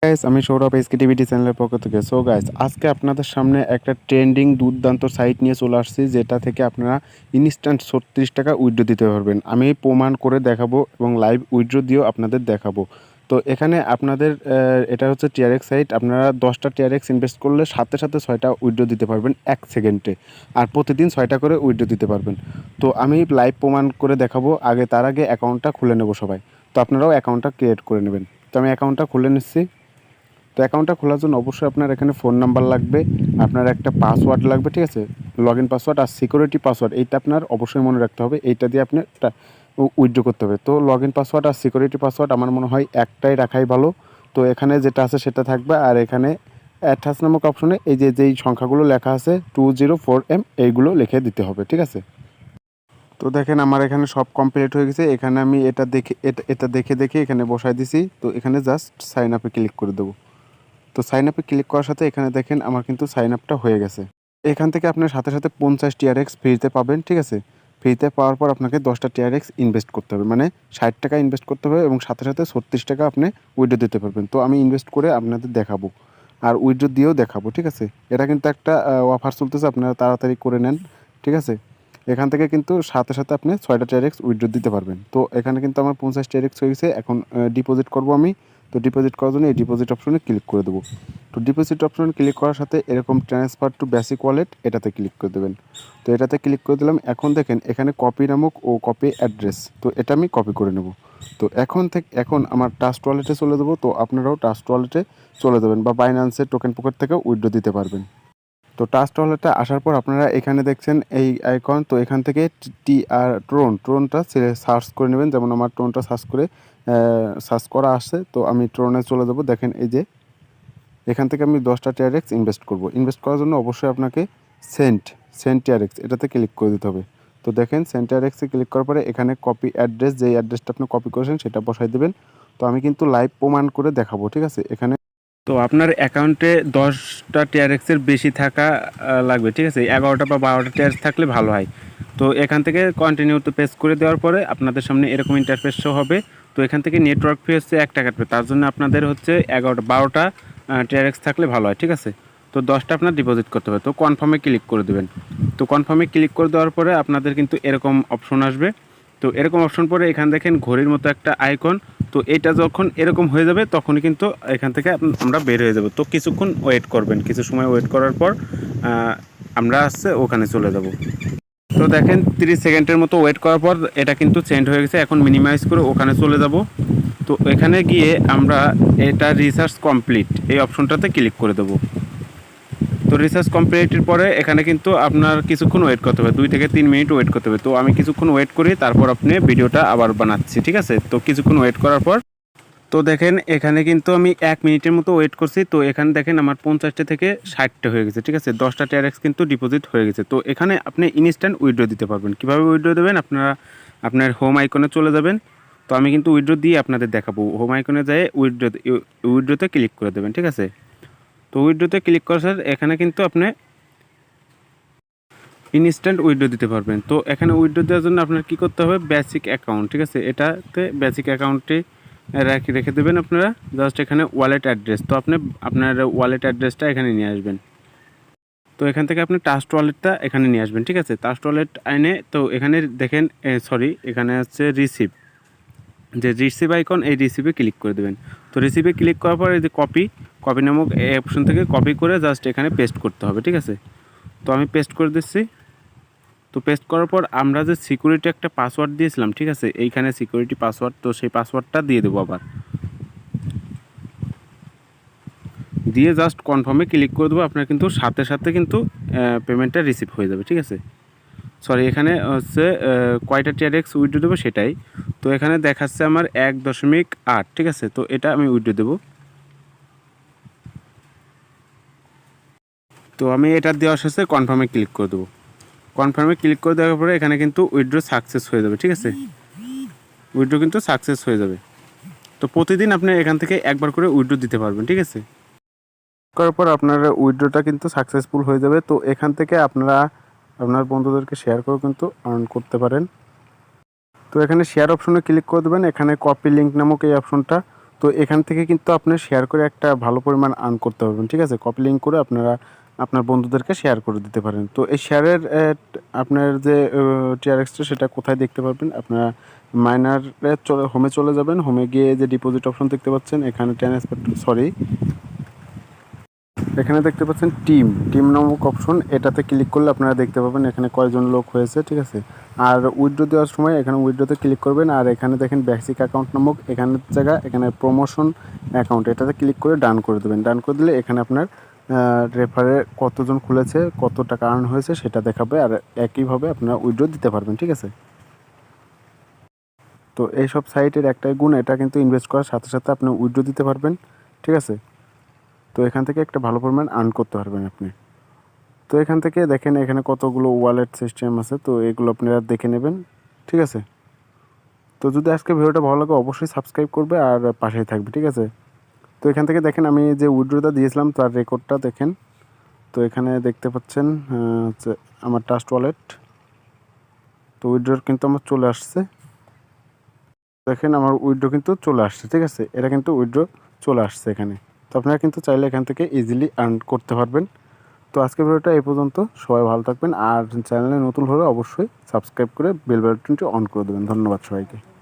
Guys, আমি সৌরভ এসকেটিভিটি চ্যানেলের পক্ষ থেকে। সো গাইস, আজকে আপনাদের সামনে একটা ট্রেন্ডিং দুর্দান্ত সাইট নিয়ে চলে আসছি, যেটা থেকে আপনারা ইনস্ট্যান্ট 36 টাকা উইথড্র দিতে পারবেন। আমি প্রমাণ করে দেখাবো এবং লাইভ উইথড্র দিয়েও আপনাদের দেখাবো। তো এখানে আপনাদের এটা হচ্ছে টিআরএক্স সাইট। আপনারা 10টা টিআরএক্স ইনভেস্ট করলে সাথে সাথে 6টা উইথড্র দিতে পারবেন 1 সেকেন্ডে। আর প্রতিদিন 6টা করে উইথড্র দিতে পারবেন। তো আমি লাইভ প্রমাণ করে দেখাবো। তার আগে অ্যাকাউন্টটা খুলে নেব সবাই। তো আপনারাও অ্যাকাউন্টটা ক্রিয়েট করে নেবেন। তো আমি অ্যাকাউন্টটা খুলে নিচ্ছি। তো অ্যাকাউন্টটা খোলার জন্য অবশ্যই আপনার এখানে ফোন নাম্বার লাগবে, আপনার একটা পাসওয়ার্ড লাগবে, ঠিক আছে, লগ ইন পাসওয়ার্ড আর সিকিউরিটি পাসওয়ার্ড। এইটা আপনার অবশ্যই মনে রাখতে হবে, এইটা দিয়ে আপনি উইথড্র করতে হবে। তো লগ ইন পাসওয়ার্ড আর সিকিউরিটি পাসওয়ার্ড আমার মনে হয় একটাই রাখাই ভালো। তো এখানে যেটা আছে সেটা থাকবে, আর এখানে অ্যাটাচ নামক অপশনে এই যেই সংখ্যাগুলো লেখা আছে 204M এইগুলো লিখে দিতে হবে, ঠিক আছে। তো দেখেন আমার এখানে সব কমপ্লিট হয়ে গেছে। এখানে আমি এটা দেখে এখানে বসাই দিছি। তো এখানে জাস্ট সাইন আপে ক্লিক করে দেবো। তো সাইন আপে ক্লিক করার সাথে এখানে দেখেন আমার কিন্তু সাইন আপটা হয়ে গেছে। এখান থেকে আপনার সাথে সাথে 50 টিআরএক্স ফ্রিতে পাবেন, ঠিক আছে। ফ্রিতে পাওয়ার পর আপনাকে 10টা টিআরএক্স ইনভেস্ট করতে হবে, মানে 60 টাকা ইনভেস্ট করতে হবে এবং সাথে সাথে 36 টাকা আপনি উইথড্র দিতে পারবেন। তো আমি ইনভেস্ট করে আপনাদের দেখাবো আর উইথড্র দিয়েও দেখাবো, ঠিক আছে। এটা কিন্তু একটা অফার চলতেছে, আপনারা তাড়াতাড়ি করে নেন, ঠিক আছে। এখান থেকে কিন্তু সাথে সাথে আপনি 6টা টিআরএক্স উইথড্র দিতে পারবেন। তো এখানে কিন্তু আমার 50 টিআরএক্স হয়ে গেছে। এখন ডিপোজিট করব আমি। তো ডিপোজিট করার জন্য এই ডিপোজিট অপশনে ক্লিক করে দেবো। তো ডিপোজিট অপশনে ক্লিক করার সাথে এরকম ট্রান্সফার টু বেসিক ওয়ালেট এটাতে ক্লিক করে দেবেন। তো এটাতে ক্লিক করে দিলাম। এখন দেখেন এখানে কপি নামক ও কপি অ্যাড্রেস, তো এটা আমি কপি করে নেব। তো এখন আমার ট্রাস্ট ওয়ালেটে চলে দেবো। তো আপনারাও ট্রাস্ট ওয়ালেটে চলে যাবেন বা বাইন্যান্সের টোকেন পকেট থেকেও উইথড্র দিতে পারবেন। তো ট্রাস্ট ওয়ালেটে আসার পর আপনারা এখানে দেখছেন এই আইকন। তো এখান থেকে ট্রোনটা সার্চ করে নেবেন। যেমন আমার ট্রোনটা সার্চ করা আসছে, তো আমি ট্রোনে চলে যাব। দেখেন এই যে এখান থেকে আমি 10টা টিআরএক্স ইনভেস্ট করব। ইনভেস্ট করার জন্য অবশ্যই আপনাকে সেন্ট টিআরএক্স এটাতে ক্লিক করে দিতে হবে। তো দেখেন সেন্ট টিআরএক্সে ক্লিক করার পরে এখানে কপি অ্যাড্রেস, যেই অ্যাড্রেসটা আপনি কপি করেছেন সেটা বসাই দেবেন। তো আমি কিন্তু লাইভ প্রমাণ করে দেখাবো, ঠিক আছে। এখানে তো আপনার অ্যাকাউন্টে 10টা টিআরএক্সের বেশি থাকা লাগবে, ঠিক আছে। 11টা বা 12টা টিআরএক্স থাকলে ভালো হয়। তো এখান থেকে কন্টিনিউতে প্রেস করে দেওয়ার পরে আপনাদের সামনে এরকম ইন্টারফেস শো হবে। তো এখান থেকে নেটওয়ার্ক ফি হচ্ছে 1 টাকা কাটবে। তার জন্য আপনাদের হচ্ছে 12টা টিআরএক্স থাকলে ভালো হয়, ঠিক আছে। তো 10টা আপনার ডিপোজিট করতে হবে। তো কনফার্মে ক্লিক করে দেবেন। তো কনফার্মে ক্লিক করে দেওয়ার পরে আপনাদের কিন্তু এরকম অপশন আসবে। তো এরকম অপশন পরে এখানে দেখেন ঘড়ির মতো একটা আইকন। তো এটা যখন এরকম হয়ে যাবে তখনই কিন্তু এখান থেকে আমরা বের হয়ে যাব। তো কিছুক্ষণ ওয়েট করবেন, কিছু সময় ওয়েট করার পর আমরা ওখানে চলে যাব। তো দেখেন 30 সেকেন্ডের মতো ওয়েট করার পর এটা কিন্তু চেঞ্জ হয়ে গেছে। এখন মিনিমাইজ করে ওখানে চলে যাব। তো এখানে গিয়ে আমরা এটা রিসার্চ কমপ্লিট এই অপশনটাতে ক্লিক করে দেবো। তো রিসার্চ কমপ্লিটের পরে এখানে কিন্তু আপনার কিছুক্ষণ ওয়েট করতে হবে, 2 থেকে 3 মিনিট ওয়েট করতে হবে। তো আমি কিছুক্ষণ ওয়েট করি, তারপর আপনি ভিডিওটা আবার বানাচ্ছি, ঠিক আছে। তো কিছুক্ষণ ওয়েট করার পর তো দেখেন এখানে কিন্তু আমি 1 মিনিটের মতো ওয়েট করছি। তো এখানে দেখেন আমার 50টা থেকে 60টা হয়ে গেছে, ঠিক আছে। 10টা টিআরএক্স কিন্তু ডিপোজিট হয়ে গেছে। তো এখানে আপনি ইনস্ট্যান্ট উইথড্র দিতে পারবেন। কীভাবে উইথড্র দেবেন, আপনারা আপনার হোম আইকনে চলে যাবেন। তো আমি কিন্তু উইথড্র দিয়ে আপনাদের দেখাবো। হোম আইকনে যেয়ে উইথড্রতে ক্লিক করে দেবেন, ঠিক আছে। তো উইথড্রতে ক্লিক করার এখানে কিন্তু আপনি ইনস্ট্যান্ট উইথড্র দিতে পারবেন। তো এখানে উইথড্র দেওয়ার জন্য আপনার কী করতে হবে, বেসিক অ্যাকাউন্ট, ঠিক আছে। এটাতে বেসিক অ্যাকাউন্টে রেখে দেবেন আপনারা। জাস্ট এখানে ওয়ালেট অ্যাড্রেস, তো আপনি আপনার ওয়ালেট অ্যাড্রেসটা এখানে নিয়ে আসবেন। তো এখান থেকে আপনি ট্রাস্ট ওয়ালেটটা এখানে নিয়ে আসবেন, ঠিক আছে। ট্রাস্ট ওয়ালেট এনে তো এখানে দেখেন এখানে হচ্ছে রিসিভ আইকন, এই রিসিভে ক্লিক করে দেবেন। তো রিসিভে ক্লিক করার পর এই যে কপি নামক এই অপশন থেকে কপি করে জাস্ট এখানে পেস্ট করতে হবে, ঠিক আছে। তো আমি পেস্ট করে দিচ্ছি। তো পেস্ট করার পর আমরা যে সিকিউরিটি একটা পাসওয়ার্ড দিয়েছিলাম, ঠিক আছে, এইখানে সিকিউরিটি পাসওয়ার্ড, তো সেই পাসওয়ার্ডটা দিয়ে দেবো আবার। দিয়ে জাস্ট কনফার্মে ক্লিক করে দেবো। আপনার কিন্তু সাথে সাথে কিন্তু পেমেন্টটা রিসিভ হয়ে যাবে, ঠিক আছে। এখানে হচ্ছে কয়টা টিআরএক্স উইথড্র দেবো সেটাই। তো এখানে দেখাচ্ছে আমার 1.8, ঠিক আছে। তো এটা আমি উইথড্র দেবো। তো আমি এটা দেওয়ার শেষে কনফার্মে ক্লিক করে দেবো। কনফার্মে ক্লিক করে দেওয়ার পরে এখানে কিন্তু উইথড্র সাকসেস হয়ে যাবে, ঠিক আছে। উইথড্র কিন্তু সাকসেস হয়ে যাবে। তো প্রতিদিন আপনি এখান থেকে একবার করে উইথড্র দিতে পারবেন, ঠিক আছে। করার পর আপনার উইথড্রটা কিন্তু সাকসেসফুল হয়ে যাবে। তো এখান থেকে আপনারা আপনার বন্ধুদেরকে শেয়ার করে কিন্তু আর্ন করতে পারেন। তো এখানে শেয়ার অপশনে ক্লিক করে দেবেন। এখানে কপি লিঙ্ক নামক এই অপশনটা, তো এখান থেকে কিন্তু আপনি শেয়ার করে একটা ভালো পরিমাণ আর্ন করতে পারবেন, ঠিক আছে? কপি লিঙ্ক করে আপনারা আপনার বন্ধুদেরকে শেয়ার করে দিতে পারেন। তো এই শেয়ারের আপনার যে টিআরএক্সটা সেটা কোথায় দেখতে পারবেন? আপনারা মাইনারে হোমে চলে যাবেন। হোমে গিয়ে যে ডিপোজিট অপশন দেখতে পাচ্ছেন, এখানে এখানে দেখতে পাচ্ছেন টিম নামক অপশন, এটাতে ক্লিক করলে আপনারা দেখতে পাবেন এখানে কয়জন লোক হয়েছে, ঠিক আছে? আর উইথড্র দেওয়ার সময় এখানে উইথড্রতে ক্লিক করবেন, আর এখানে দেখেন বেসিক অ্যাকাউন্ট নামক এখানের জায়গা, এখানে প্রমোশন অ্যাকাউন্ট, এটাতে ক্লিক করে ডান করে দেবেন। ডান করে দিলে এখানে আপনার রেফারে কতজন খুলেছে, কত টাকা আর্ন হয়েছে সেটা দেখাবে, আর একইভাবে আপনারা উইথড্র দিতে পারবেন, ঠিক আছে? তো এইসব সাইটের একটাই গুণ, এটা কিন্তু ইনভেস্ট করার সাথে সাথে আপনি উইথড্র দিতে পারবেন, ঠিক আছে? তো এখান থেকে একটা ভালো পরিমাণ আর্ন করতে পারবেন আপনি। তো এখান থেকে দেখেন এখানে কতগুলো ওয়ালেট সিস্টেম আছে, তো এগুলো আপনারা দেখে নেবেন, ঠিক আছে? তো যদি আজকে ভিডিওটা ভালো লাগে অবশ্যই সাবস্ক্রাইব করবে আর পাশেই থাকবে, ঠিক আছে? তো এখান থেকে দেখেন আমি যে উইথড্রটা দিয়েছিলাম তার রেকর্ডটা দেখেন। তো এখানে দেখতে পাচ্ছেন হচ্ছে আমার ট্রাস্ট ওয়ালেট। তো উইথড্র কিন্তু আমার চলে আসছে, দেখেন আমার উইথড্র কিন্তু চলে আসছে, ঠিক আছে? এটা কিন্তু উইথড্র চলে আসছে এখানে। তো আপনারা কিন্তু চাইলে এখান থেকে ইজিলি আর্ন করতে পারবেন। তো আজকের ভিডিওটা এই পর্যন্ত। সবাই ভালো থাকবেন, আর চ্যানেলে নতুন হলে অবশ্যই সাবস্ক্রাইব করে বেল বাটনটি অন করে দেবেন। ধন্যবাদ সবাইকে।